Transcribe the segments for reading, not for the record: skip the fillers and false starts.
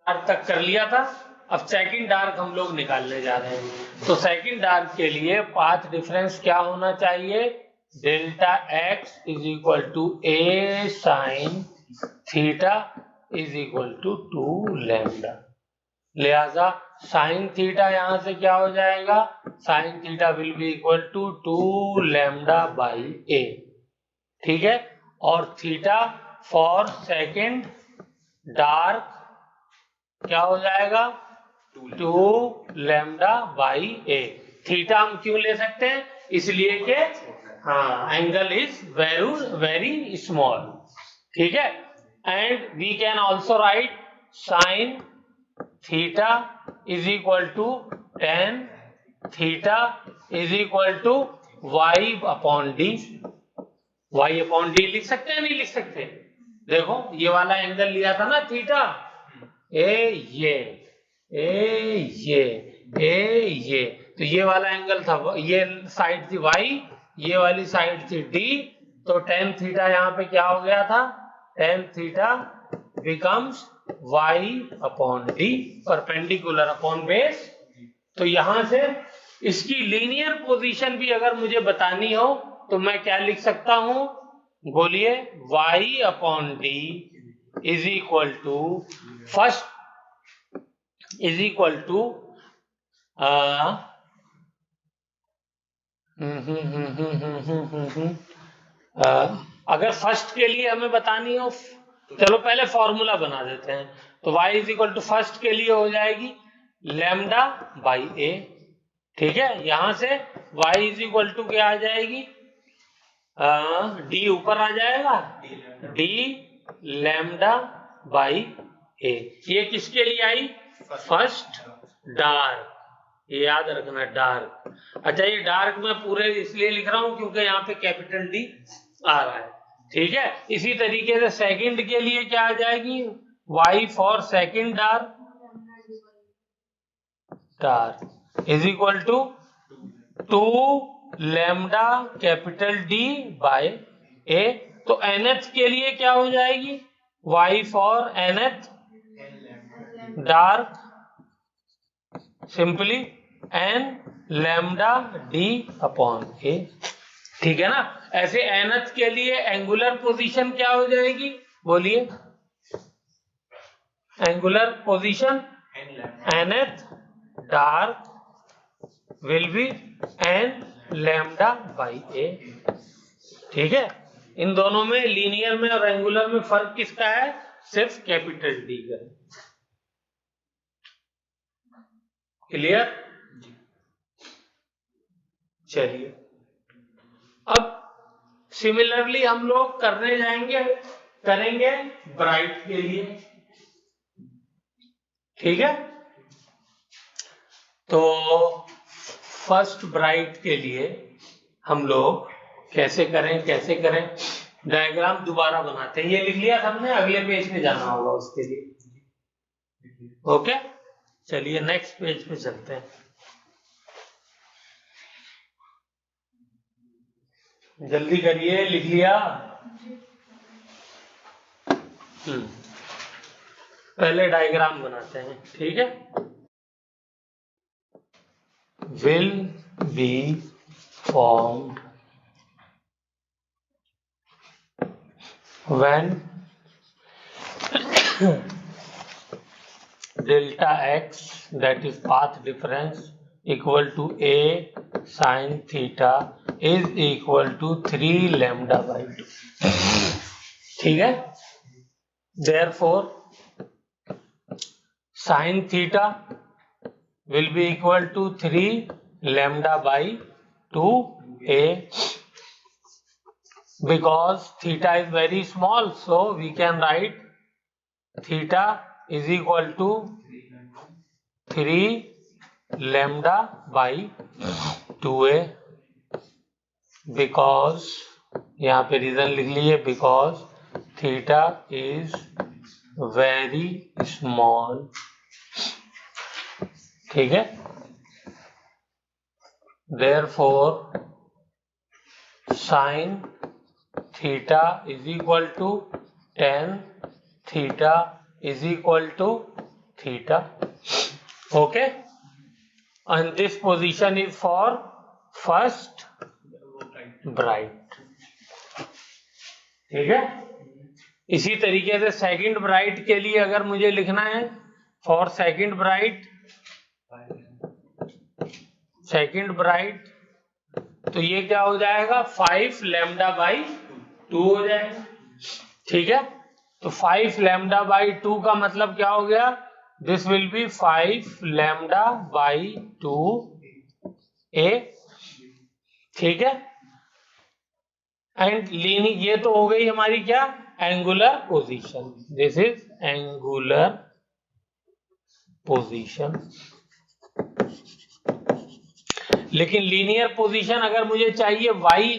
Dark तक कर लिया था, अब सेकंड डार्क हम लोग निकालने जा रहे हैं। तो सेकंड डार्क के लिए पाथ डिफरेंस क्या होना चाहिए, delta x is equal to a sine theta is equal to 2 lambda. लिहाजा साइन थीटा यहां से क्या हो जाएगा, sine theta will be equal to 2 lambda by a. ठीक है, और थीटा फॉर सेकंड डार्क क्या हो जाएगा, 2 लैम्डा बाई ए। थीटा हम क्यों ले सकते हैं, इसलिए कि हाँ एंगल इज वेरी स्मॉल। ठीक है, and we can also write sine theta is equal to tan theta is equal to Y upon D. Y upon D लिख सकते हैं, नहीं लिख सकते? देखो ये वाला एंगल लिया था ना थीटा, ये तो ये वाला एंगल था, ये साइड थी वाई, ये वाली साइड थी डी। तो टेन थीटा यहाँ पे क्या हो गया था, tan theta becomes Y upon D, perpendicular upon base. तो यहां से इसकी लीनियर पोजीशन भी अगर मुझे बतानी हो तो मैं क्या लिख सकता हूं, बोलिए, Y upon D is equal to first is equal to अगर फर्स्ट के लिए हमें बतानी हो, चलो पहले फॉर्मूला बना देते हैं। तो y is equal to first के लिए हो जाएगी लैम्डा बाई ए। ठीक है, यहां से y इज इक्वल टू क्या आ जाएगी, डी ऊपर आ जाएगा, डी लैम्डा बाई ए। ये किसके लिए आई, फर्स्ट डार्क, ये याद रखना डार्क। अच्छा, ये डार्क मैं पूरे इसलिए लिख रहा हूं क्योंकि यहाँ पे कैपिटल डी आ रहा है। ठीक है, इसी तरीके से सेकंड के लिए क्या आ जाएगी, y for second dark is equal to 2 lambda capital D by a. तो nth के लिए क्या हो जाएगी, y for nth dark simply n lambda D upon a. ठीक है ना, ऐसे nth के लिए एंगुलर पोजीशन क्या हो जाएगी, बोलिए, angular position nth dark will be n lambda by a. ठीक है, इन दोनों में लीनियर में और एंगुलर में फर्क किसका है, सिर्फ कैपिटल डी का। क्लियर? चलिए, अब सिमिलरली हम लोग करेंगे ब्राइट के लिए। ठीक है, तो फर्स्ट ब्राइट के लिए हम लोग कैसे करें, डायग्राम दोबारा बनाते हैं। ये लिख लिया सबने, अगले पेज पे जाना होगा उसके लिए। ओके, चलिए नेक्स्ट पेज पे चलते हैं। जल्दी करिए, लिख लिया? पहले डायग्राम बनाते हैं। ठीक है, will be formed when delta x, that is path difference, equal to a sin theta is equal to 3 lambda by 2। ठीक है, therefore sin theta will be equal to 3 lambda by 2a, because theta is very small, so we can write theta is equal to 3 lambda by 2a, because यहाँ पे reason लिख लिए, because theta is very small। ठीक है, therefore sin theta is equal to tan theta is equal to theta. Okay, and this position is for first bright. ठीक है. इसी तरीके से सेकंड ब्राइट के लिए अगर मुझे लिखना है, फॉर सेकंड ब्राइट, तो ये क्या हो जाएगा, 5 लैम्डा बाई 2 हो जाएगा. ठीक है. तो 5 लैम्डा बाई 2 का मतलब क्या हो गया, this will be 5 lambda by 2 a. ठीक है. एंड ये तो हो गई हमारी क्या, angular position. This is angular position. लेकिन लीनियर पोजीशन अगर मुझे चाहिए, y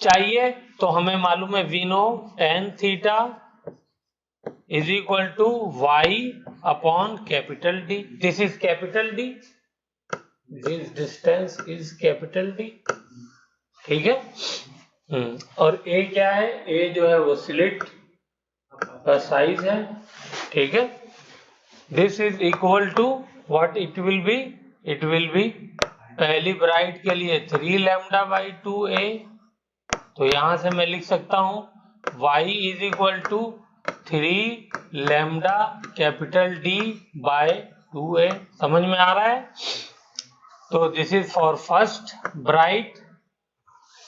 चाहिए, तो हमें मालूम है we know tan theta is equal to y upon capital D. This is capital D, this distance is capital D. ठीक है. और a क्या है, a जो है वो स्लिट का साइज है. ठीक है. This is equal to what it will be, it will be पहली ब्राइट के लिए 3 लैम्डा बाई 2a. तो यहां से मैं लिख सकता हूं y is equal to 3 lambda capital D by 2a. समझ में आ रहा है. तो this is for first bright.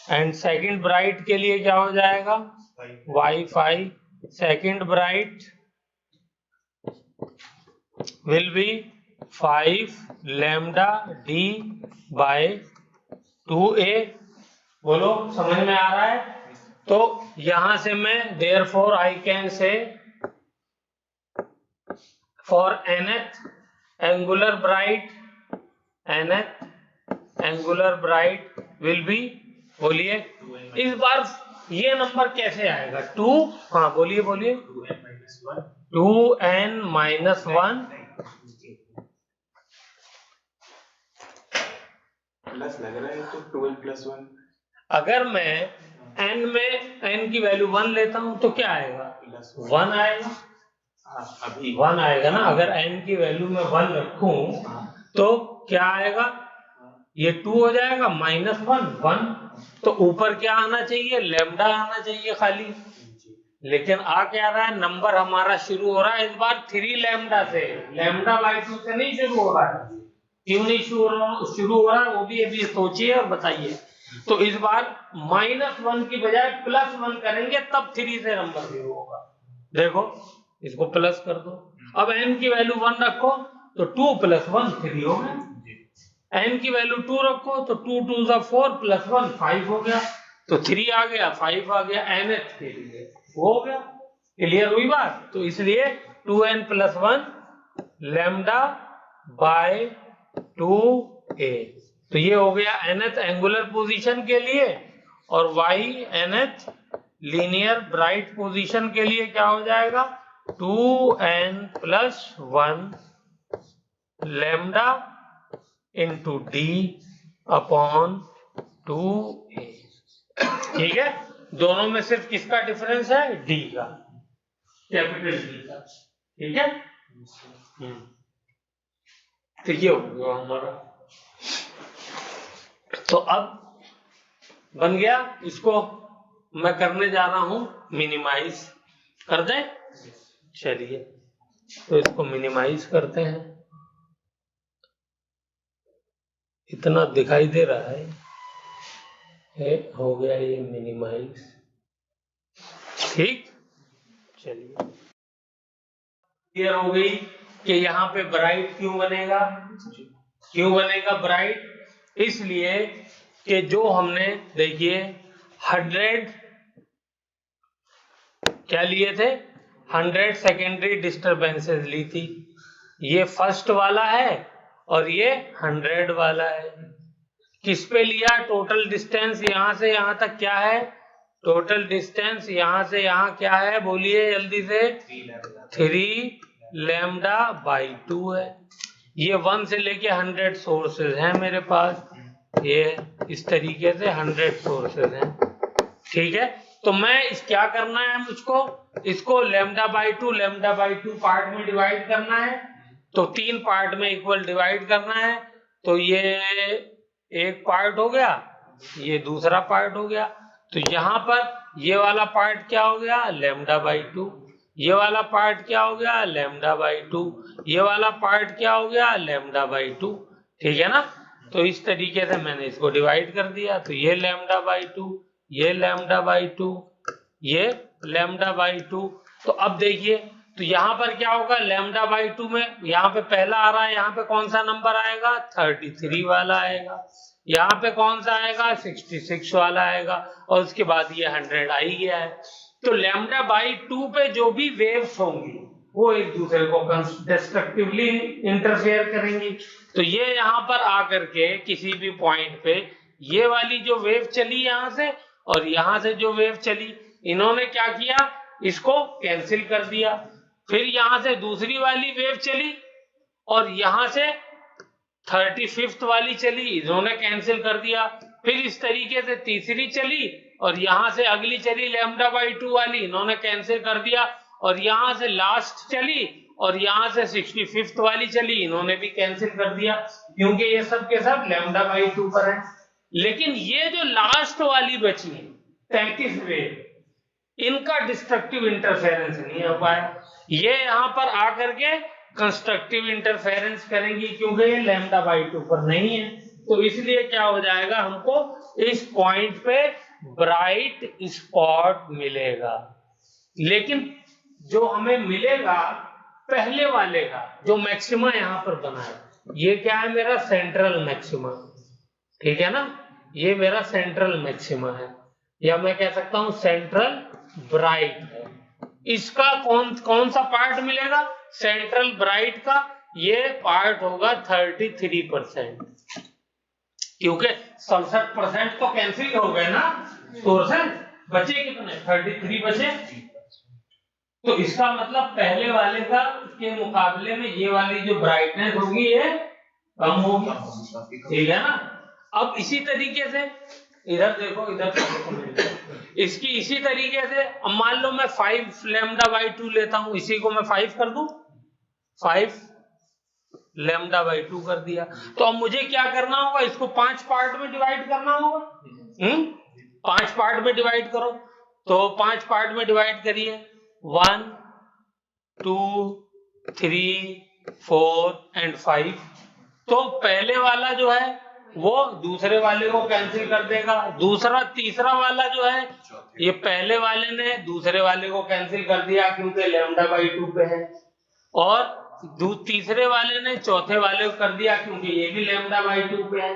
And second bright के लिए क्या हो जाएगा, y5 second bright will be 5 lambda D by 2a. बोलो, समझ में आ रहा है. तो यहां से मैं therefore I can say for nth angular bright will be, बोलिए इस बार ये नंबर कैसे आएगा, 2, हाँ बोलिए 2n माइनस 1 प्लस लग रहा है तो 12 प्लस 1. अगर मैं n में n की वैल्यू 1 लेता हूं तो क्या आएगा, 1 आएगा. अभी 1 आएगा ना. अगर n की वैल्यू में 1 रखूं तो क्या आएगा, ये 2 हो जाएगा, माइनस 1. तो ऊपर क्या आना चाहिए, लैम्डा आना चाहिए खाली. लेकिन आ क्या रहा है, नंबर हमारा शुरू हो रहा है इस बार 3 लैम्डा से, लैम्डा बाई 2 से नहीं शुरू हो रहा है. क्यों नहीं शुरू हो रहा है, वो भी अभी सोचिए और बताइए. तो इस बार -1 की बजाय +1 करेंगे, तब 3 से नंबर शुरू होगा. देखो, इसको प्लस कर दो. अब n की वैल्यू 1 रखो तो 2 + 1 3 हो गया. n की वैल्यू 2 रखो तो 2 2 4 + 1 5 हो गया. तो 3 आ गया, 5 आ गया, nth के लिए हो गया. क्लियर हुई बात. तो इसलिए 2n + 1 लैम्डा बाय 2a. तो ये हो गया nth एंगुलर पोजीशन के लिए. और y nth linear bright position के लिए क्या हो जाएगा, 2n + 1 lambda into D upon 2a. ठीक है. दोनों में सिर्फ किसका डिफरेंस है, D का, कैपिटल D का. ठीक है. तो ये हो गया हमारा. तो अब बन गया. इसको मैं करने जा रहा हूं मिनिमाइज. कर दें, चलिए तो इसको मिनिमाइज करते हैं. इतना दिखाई दे रहा है, हो गया ये मिनिमाइज. ठीक. चलिए, क्लियर हो गई कि यहाँ पे ब्राइट क्यों बनेगा. ब्राइट इसलिए कि जो हमने, देखिए 100 क्या लिए थे, 100 सेकेंडरी डिस्टरबेंसेस ली थी. ये फर्स्ट वाला है और ये 100 वाला है. किस पे लिया, टोटल डिस्टेंस यहां से यहां तक क्या है, टोटल डिस्टेंस यहां से यहां क्या है, बोलिए जल्दी से, 3 लैम्डा बाई 2 है. ये 1 से लेके 100 सोर्सेज हैं मेरे पास. ये इस तरीके से 100 सोर्सेज हैं. ठीक है. तो मैं क्या करना है मुझको, इसको लैम्डा बाई 2 पार्ट में डिवाइड करना है. तो 3 पार्ट में इक्वल डिवाइड करना है, तो ये एक पार्ट हो गया, ये दूसरा पार्ट हो गया। तो यहाँ पर ये वाला पार्ट क्या हो गया, λ/2, ये वाला पार्ट क्या हो गया, λ/2, ये वाला पार्ट क्या हो गया, λ/2। ठीक है ना। तो इस तरीके से मैंने इसको डिवाइड कर दिया, तो ये λ/2, ये λ/2, ये λ/2। तो अब देखिए, तो यहाँ पर क्या होगा, λ/2 में यहाँ पे पहला आ रहा है, यहाँ पे कौन सा नंबर आएगा, 33 वाला आएगा, यहाँ पे कौन सा आएगा, 66 वाला आएगा, और उसके बाद ये 100 आ ही गया है। तो λ/2 पे जो भी वेव्स होंगी वो एक दूसरे को डिस्ट्रक्टिवली इंटरफेयर करेंगी। तो ये यहाँ पर आकर के किसी भी पॉइंट पे ये वाली जो वेव चली यहाँ से और यहाँ से जो वेव चली, इन्होंने क्या किया, इसको कैंसिल कर दिया। फिर यहाँ से दूसरी वाली वेव चली और यहाँ से 35th वाली चली, इन्होंने कैंसिल कर दिया। फिर इस तरीके से तीसरी चली और यहाँ से अगली चली λ/2 वाली, इन्होंने कैंसिल कर दिया। और यहाँ से लास्ट चली और यहाँ से 65th वाली चली, इन्होंने भी कैंसिल कर दिया, क्योंकि ये सब के सब λ/2 पर है। लेकिन ये जो लास्ट वाली बची है 33 वेव, इनका डिस्ट्रक्टिव इंटरफेरेंस नहीं हो पाया। ये यहाँ पर आकर के कंस्ट्रक्टिव इंटरफेरेंस करेंगी, क्योंकि ये λ/2 पर नहीं है। तो इसलिए क्या हो जाएगा, हमको इस पॉइंट पे ब्राइट स्पॉट मिलेगा। लेकिन जो हमें मिलेगा पहले वाले का, जो मैक्सिमा यहाँ पर बना है, ये क्या है, मेरा सेंट्रल मैक्सिमा। ठीक है ना, ये मेरा सेंट्रल मैक्सिमा है, या मैं कह सकता हूं सेंट्रल ब्राइट है। इसका कौन सा पार्ट मिलेगा, सेंट्रल ब्राइट का ये पार्ट होगा 33%, क्योंकि 67% तो कैंसिल हो गए ना सोर्सेस, बचे कितने, 33 बचे। तो इसका मतलब पहले वाले का के मुकाबले में ये वाली जो ब्राइटनेस होगी ये कम होगी। ठीक है ना। अब इसी तरीके से इधर देखो, इधर इसकी इसी तरीके से, अब मान लो मैं 5 λ/2 लेता हूं, इसी को मैं 5 कर दूं, 5 λ/2 कर दिया। तो अब मुझे क्या करना होगा, इसको 5 पार्ट में डिवाइड करना होगा। 5 पार्ट में डिवाइड करो, तो 5 पार्ट में डिवाइड करिए, 1 2 3 4 एंड 5। तो पहले वाला जो है वो दूसरे वाले को कैंसिल कर देगा, दूसरा तीसरा वाला जो है ये पहले वाले ने दूसरे वाले को कैंसिल कर दिया, क्योंकि λ/2 पे है, और तीसरे वाले ने चौथे वाले को कर दिया, क्योंकि ये भी λ/2 पे है।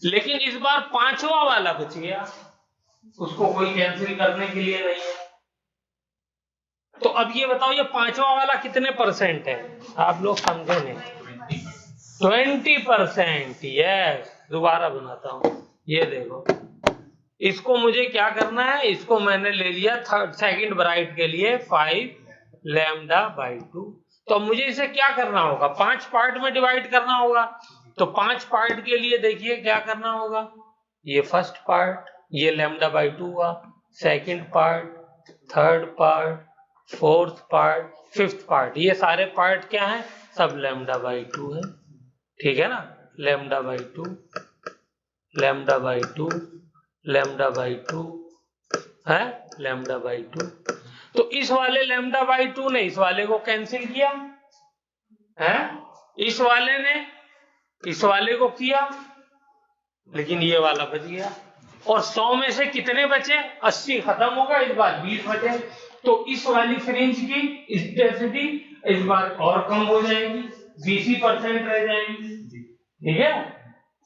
लेकिन इस बार पांचवा वाला बच गया, उसको कोई कैंसिल करने के लिए नहीं है। तो अब ये बताओ, ये पांचवा वाला कितने परसेंट है, आप लोग समझे नहीं, 20%। यस, दोबारा बनाता हूं, ये देखो, इसको मुझे क्या करना है, इसको मैंने ले लिया सेकंड ब्राइट के लिए 5 λ/2। तो मुझे इसे क्या करना होगा, 5 पार्ट में डिवाइड करना होगा। तो 5 पार्ट के लिए देखिए क्या करना होगा, ये फर्स्ट पार्ट ये λ/2 हुआ, second part, third part, fourth part, fifth part, ये सारे पार्ट क्या है, सब λ/2 है। ठीक है ना, λ/2 λ/2 λ/2 है, λ/2। तो इस वाले λ/2 ने इस वाले को कैंसिल किया है, इस वाले ने इस वाले को किया, लेकिन ये वाला बच गया। और 100 में से कितने बचे, 80 खत्म होगा, इस बार 20 बचे। तो इस वाली फ्रिंज की इंटेंसिटी इस बार और कम हो जाएगी, 20% रह जाएगी। ठीक है,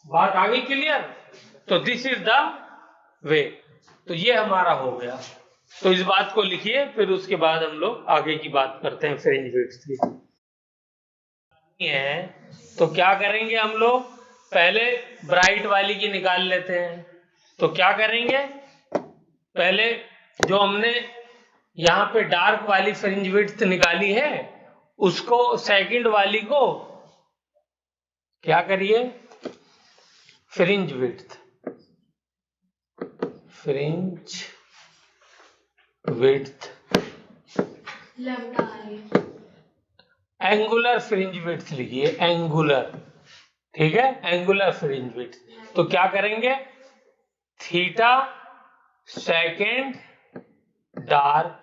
बात आ गई क्लियर। तो दिस इज द वे। तो ये हमारा हो गया। तो इस बात को लिखिए, फिर उसके बाद हम लोग आगे की बात करते हैं फ्रिंज विड्थ की। तो क्या करेंगे हम लोग, पहले ब्राइट वाली की निकाल लेते हैं। तो क्या करेंगे, पहले जो हमने यहाँ पे डार्क वाली फ्रिंज विड्थ निकाली है, उसको सेकंड वाली को क्या करिए, fringe width angular fringe width लिखिए, एंगुलर, ठीक है, एंगुलर फ्रिंज विड्थ। तो क्या करेंगे, थीटा सेकेंड डार्क,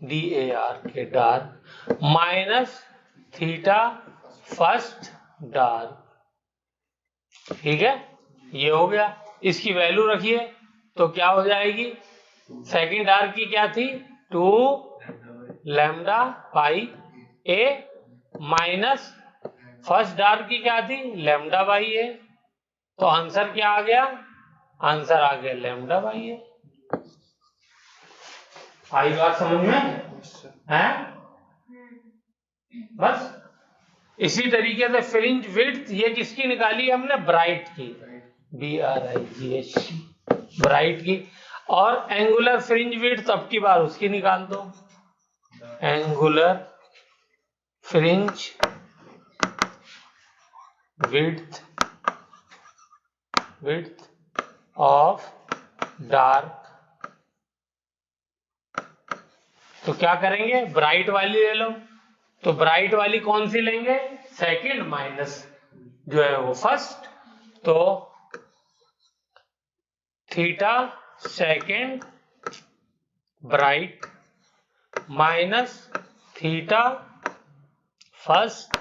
DAR के dark, minus theta first dark, ठीक है, ये हो गया। इसकी वैल्यू रखिए तो क्या हो जाएगी, सेकेंड डार्क की क्या थी, 2 lambda by A, minus first dark की क्या थी, लैम्डा बाई ए। तो आंसर क्या आ गया, आंसर आ गया लैम्डा बाई ए। आई बात समझ में है? बस इसी तरीके से फ्रिंज विड्थ ये किसकी निकाली हमने, ब्राइट की, BRIGHT, ब्राइट की। और एंगुलर फ्रिंज विड्थ अब की बार उसकी निकाल दो, angular fringe width of dark. तो क्या करेंगे, ब्राइट वाली ले लो। तो ब्राइट वाली कौन सी लेंगे, सेकंड माइनस जो है वो फर्स्ट। तो theta second bright minus theta first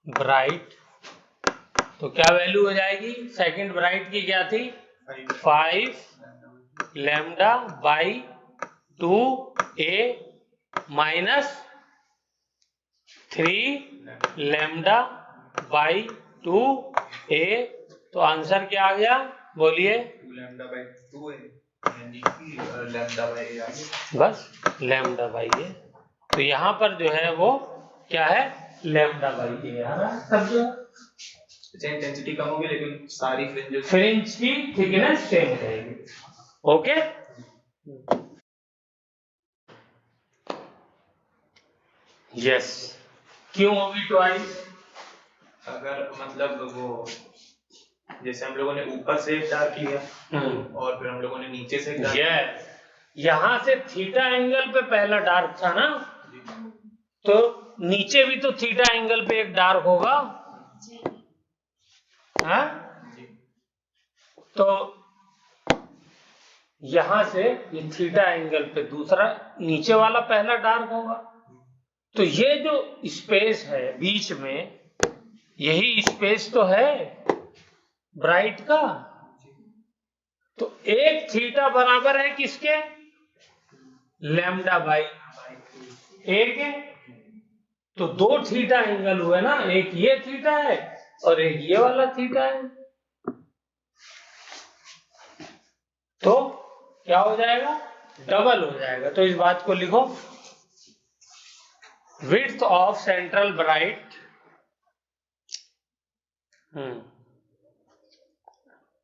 bright. तो क्या वैल्यू हो जाएगी, सेकंड ब्राइट की क्या थी, 5 lambda by 2a minus 3 lambda by 2a। तो आंसर क्या आ गया, बोलिए, लैम्डा बाई 2a, यानी कि लैम्डा बाई a आ गया। बस लैम्डा बाई ए। तो यहाँ पर जो है वो क्या है, लैम्डा बाई ए आ रहा है सब जो। इंटेंसिटी कम होगी लेकिन सारी फ्रिंज की थिकनेस सेम रहेगी। ओके, यस, क्यों होगी ट्वाइस, अगर मतलब वो जैसे हम लोगों ने ऊपर से एक डार्क किया और फिर हम लोगों ने नीचे से एक डार्क किया, यहाँ से थीटा एंगल पे पहला डार्क था ना, तो नीचे भी तो थीटा एंगल पे एक डार्क होगा, हाँ? तो यहां से ये थीटा एंगल पे दूसरा नीचे वाला पहला डार्क होगा। तो ये जो स्पेस है बीच में, यही स्पेस तो है ब्राइट का। तो एक थीटा बराबर है किसके, लैम्डा बाई एक है। तो 2 थीटा एंगल हुए ना, एक ये थीटा है और एक ये वाला थीटा है। तो क्या हो जाएगा, डबल हो जाएगा। तो इस बात को लिखो, width of central bright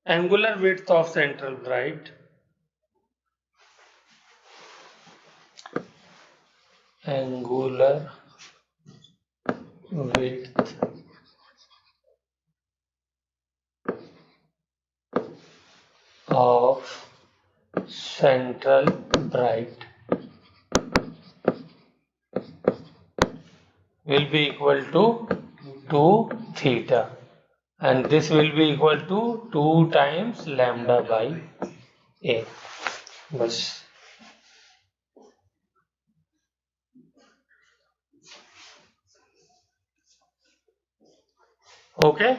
angular width of central bright angular width of central bright will be equal to 2 theta and this will be equal to 2 times lambda by a। बस ओके,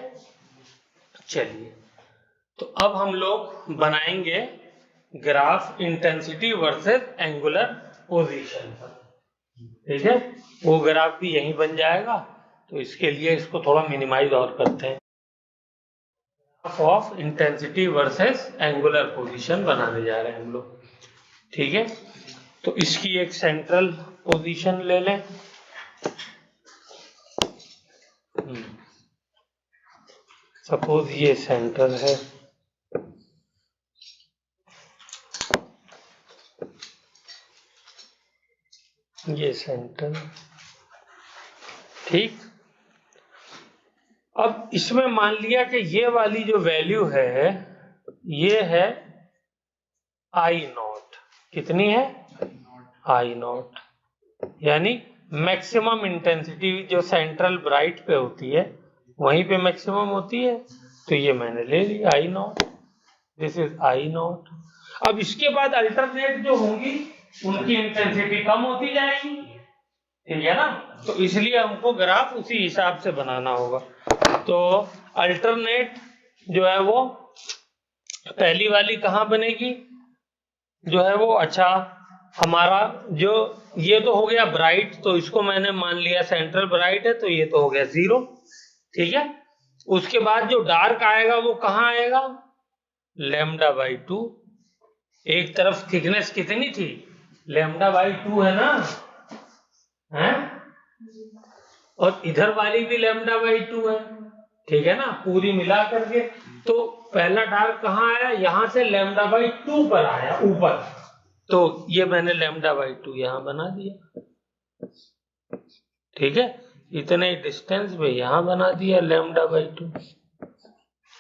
चलिए तो अब हम लोग बनाएंगे graph intensity versus angular position पर, ठीक है। वो ग्राफ भी यहीं बन जाएगा। तो इसके लिए इसको थोड़ा मिनिमाइज और करते हैं। Graph of intensity versus angular position बनाने जा रहे हैं हम लोग, ठीक है। तो इसकी एक सेंट्रल पोजीशन ले लें। सपोज ये सेंटर है, ये सेंटर, ठीक। अब इसमें मान लिया कि ये वाली जो वैल्यू है ये है I0। कितनी है, I0, यानी मैक्सिमम इंटेंसिटी जो सेंट्रल ब्राइट पे होती है वहीं पे मैक्सिमम होती है, तो ये मैंने ले लिया I naught, this is I naught. अब इसके बाद अल्टरनेट जो होंगी उनकी इंटेंसिटी कम होती जाएगी, ठीक है ना, तो इसलिए हमको ग्राफ उसी हिसाब से बनाना होगा। तो अल्टरनेट जो है वो पहली वाली कहाँ बनेगी जो है वो, अच्छा हमारा जो ये तो हो गया ब्राइट, तो इसको मैंने मान लिया सेंट्रल ब्राइट है, तो ये तो हो गया 0, ठीक है। उसके बाद जो डार्क आएगा वो कहाँ आएगा, λ/2। एक तरफ थिकनेस कितनी थी, λ/2 है ना, है, और इधर वाली भी λ/2 है, ठीक है ना, पूरी मिला करके। तो पहला डार्क कहाँ आया, यहां से λ/2 पर आया ऊपर, तो ये मैंने λ/2 यहां बना दिया, ठीक है, इतने डिस्टेंस पे यहां बना दिया λ/2,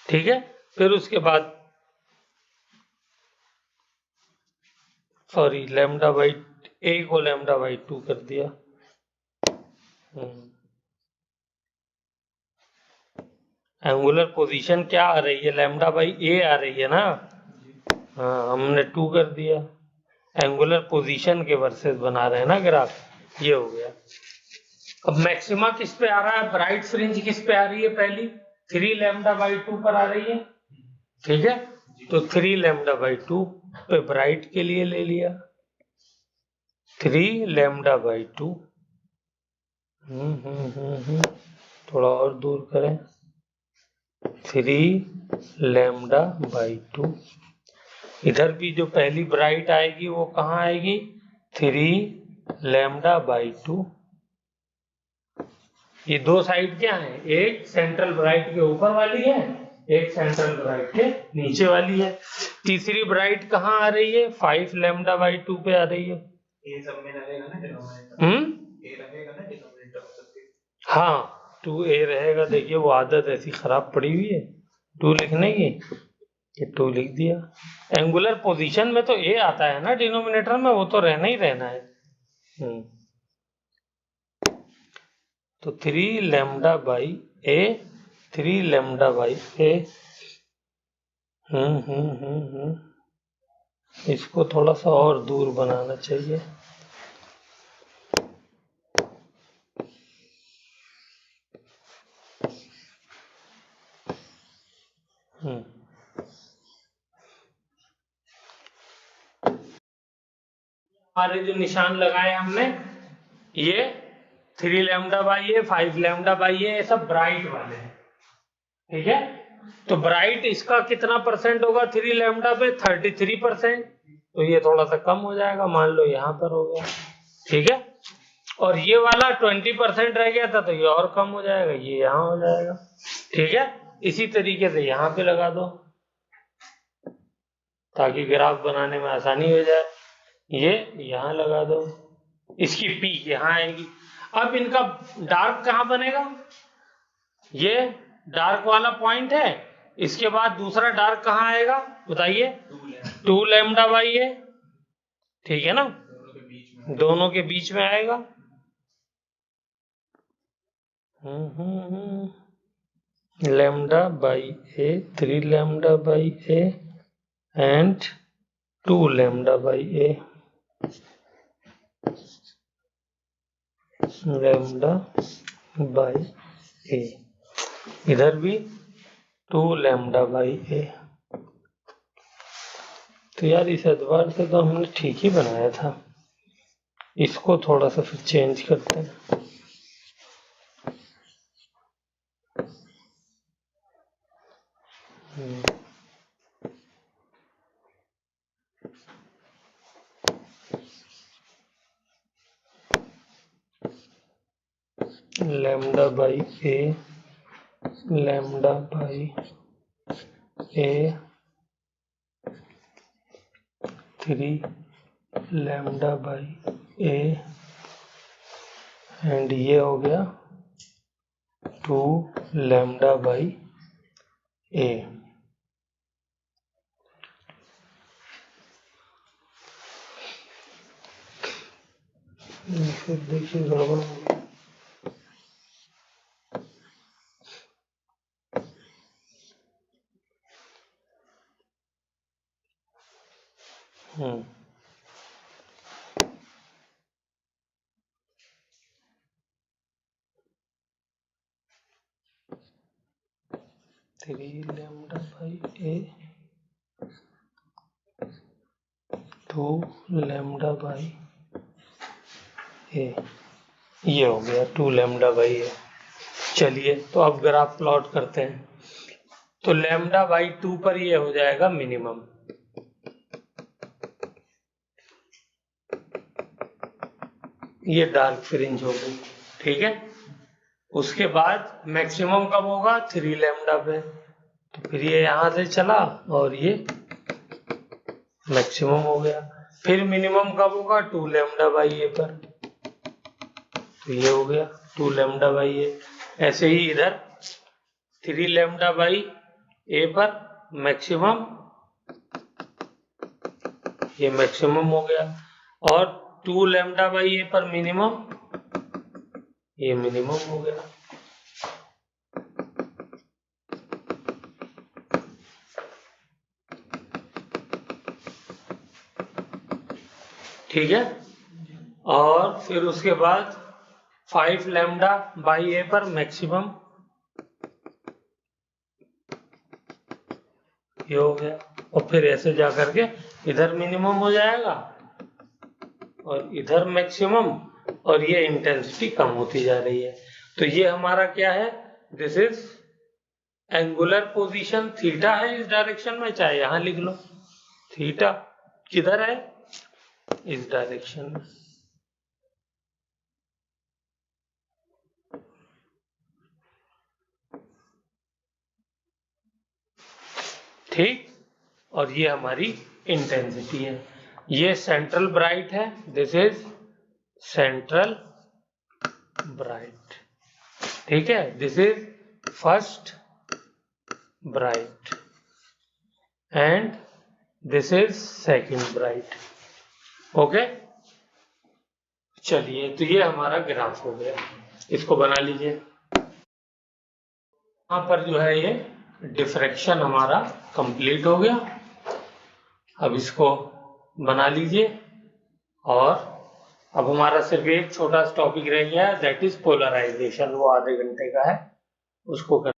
ठीक है। फिर उसके बाद सॉरी λ/a को λ/2 कर दिया। एंगुलर पोजीशन क्या आ रही है, λ/a आ रही है ना, हाँ हमने 2 कर दिया। एंगुलर पोजीशन के वर्सेस बना रहे हैं ना ग्राफ, ये हो गया। अब मैक्सिमा किस पे आ रहा है, ब्राइट फ्रिंज किस पे आ रही है, पहली 3λ/2 पर आ रही है, ठीक है, तो 3λ/2 पे ब्राइट के लिए ले लिया 3λ/2। थोड़ा और दूर करें, 3λ/2। इधर भी जो पहली ब्राइट आएगी वो कहाँ आएगी, 3λ/2। ये दो साइड क्या है, एक सेंट्रल ब्राइट के ऊपर वाली है, एक सेंट्रल ब्राइट के नीचे वाली है। तीसरी ब्राइट कहाँ आ रही है, 5λ/2 पे आ रही है। ये सब में रहेगा ना डिनोमिनेटर, ये रहेगा ना डिनोमिनेटर, हाँ 2a रहेगा। देखिए वो आदत ऐसी खराब पड़ी हुई है 2 लिखने की, ये 2 लिख दिया। एंगुलर पोजीशन में तो a आता है ना डिनोमिनेटर में, वो तो रहना ही रहना है। तो 3λ/a, 3λ/a। इसको थोड़ा सा और दूर बनाना चाहिए। हमारे जो निशान लगाए हमने, ये 3λ/a, 5λ/a, ये सब ब्राइट वाले हैं, ठीक है। तो ब्राइट इसका कितना परसेंट होगा 3λ पे, 33%, तो ये थोड़ा सा कम हो जाएगा, मान लो यहाँ पर हो गया, ठीक है। और ये वाला 20% रह गया था, तो ये और कम हो जाएगा, ये यहाँ हो जाएगा, ठीक है। इसी तरीके से यहाँ पे लगा दो ताकि ग्राफ बनाने में आसानी हो जाए। ये यहाँ लगा दो, इसकी पीक यहाँ आएगी। अब इनका डार्क कहाँ बनेगा, ये डार्क वाला पॉइंट है, इसके बाद दूसरा डार्क कहाँ आएगा बताइए, 2λ/a, ठीक है ना, दोनों के बीच में आएगा। λ/a, 3λ/a and 2λ/a, λ/a, इधर भी 2λ/a। तो यार इस एतबार से तो हमने ठीक ही बनाया था, इसको थोड़ा सा फिर चेंज करते हैं। λ/a, λ/a, 3λ/a एंड ये हो गया 2λ/a। फिर देखिए गड़बड़ हो गई। Three lambda by a 2 lambda by a, ये हो गया 2 लैम्डा बाई ए। चलिए तो अब ग्राफ प्लॉट करते हैं। तो लैम्डा बाई 2 पर ये हो जाएगा मिनिमम, ये डार्क फ्रिंज हो गई, ठीक है। उसके बाद मैक्सिमम कब होगा 3 लैम्डा पे, तो फिर ये यहां से चला और ये मैक्सिमम हो गया। फिर मिनिमम कब होगा 2 लैम्डा बाई ए पर, तो ये हो गया 2 लैम्डा बाई ए। ऐसे ही इधर 3 लैम्डा बाई ए पर मैक्सिमम, ये मैक्सिमम हो गया, और 2 लैम्डा बाई ए पर मिनिमम, ये मिनिमम हो गया। ठीक है। और फिर उसके बाद 5 लैम्डा बाई ए पर मैक्सिमम, ये हो गया। और फिर ऐसे जा करके इधर मिनिमम हो जाएगा और इधर मैक्सिमम, और ये इंटेंसिटी कम होती जा रही है। तो ये हमारा क्या है, this is angular position theta है इस डायरेक्शन में, चाहे यहां लिख लो। थीटा किधर है, इस डायरेक्शन में। ठीक, और ये हमारी इंटेंसिटी है। ये सेंट्रल ब्राइट है, दिस इज सेंट्रल ब्राइट, ठीक है। This is first bright and this is second bright. Okay, चलिए तो ये हमारा ग्राफ हो गया, इसको बना लीजिए। यहाँ पर जो है ये डिफ्रैक्शन हमारा कंप्लीट हो गया। अब इसको बना लीजिए, और अब हमारा सिर्फ एक छोटा सा टॉपिक रह गया है, दैट इज पोलराइजेशन। वो आधे घंटे का है, उसको कर